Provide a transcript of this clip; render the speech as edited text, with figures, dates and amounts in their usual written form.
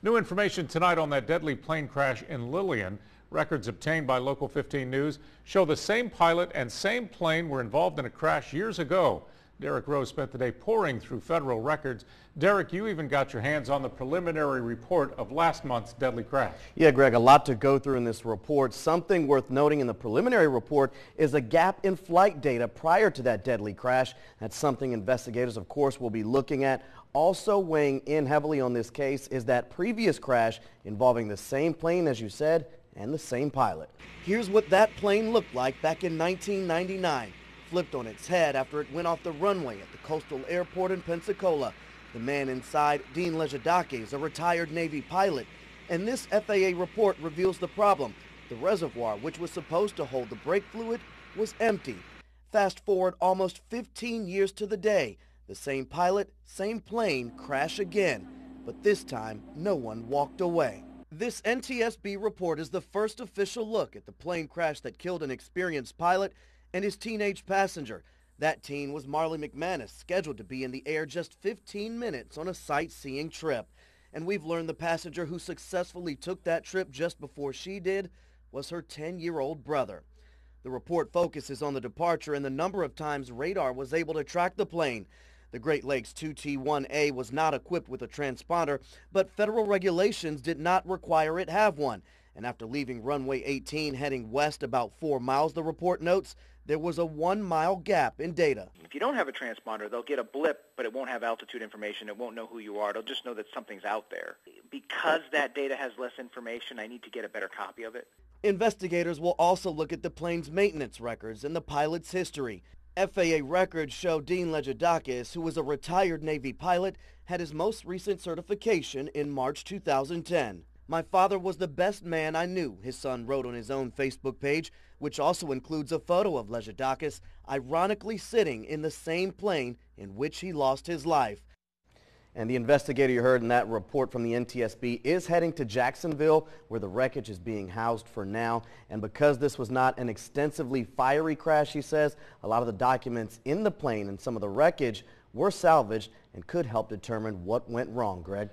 New information tonight on that deadly plane crash in Lillian. Records obtained by Local 15 News show the same pilot and same plane were involved in a crash years ago. Derek Rose spent the day poring through federal records. Derek, you even got your hands on the preliminary report of last month's deadly crash. Yeah, Greg, a lot to go through in this report. Something worth noting in the preliminary report is a gap in flight data prior to that deadly crash. That's something investigators, of course, will be looking at. Also weighing in heavily on this case is that previous crash involving the same plane, as you said, and the same pilot. Here's what that plane looked like back in 1999. Flipped on its head after it went off the runway at the coastal airport in Pensacola. The man inside, Dean Lejedakis, a retired Navy pilot. And this FAA report reveals the problem. The reservoir, which was supposed to hold the brake fluid, was empty. Fast forward almost 15 years to the day. The same pilot, same plane crash again. But this time, no one walked away. This NTSB report is the first official look at the plane crash that killed an experienced pilot and his teenage passenger. That teen was Marley McManus, scheduled to be in the air just 15 minutes on a sightseeing trip. And we've learned the passenger who successfully took that trip just before she did was her 10-year-old brother. The report focuses on the departure and the number of times radar was able to track the plane. The Great Lakes 2T-1A was not equipped with a transponder, but federal regulations did not require it have one. And after leaving runway 18 heading west about 4 miles, the report notes, there was a 1-mile gap in data. If you don't have a transponder, they'll get a blip, but it won't have altitude information. It won't know who you are. They'll just know that something's out there. Because that data has less information, I need to get a better copy of it. Investigators will also look at the plane's maintenance records and the pilot's history. FAA records show Dean Lejedakis, who was a retired Navy pilot, had his most recent certification in March 2010. "My father was the best man I knew," his son wrote on his own Facebook page, which also includes a photo of Lejedakis ironically sitting in the same plane in which he lost his life. And the investigator you heard in that report from the NTSB is heading to Jacksonville, where the wreckage is being housed for now. And because this was not an extensively fiery crash, he says, a lot of the documents in the plane and some of the wreckage were salvaged and could help determine what went wrong, Greg.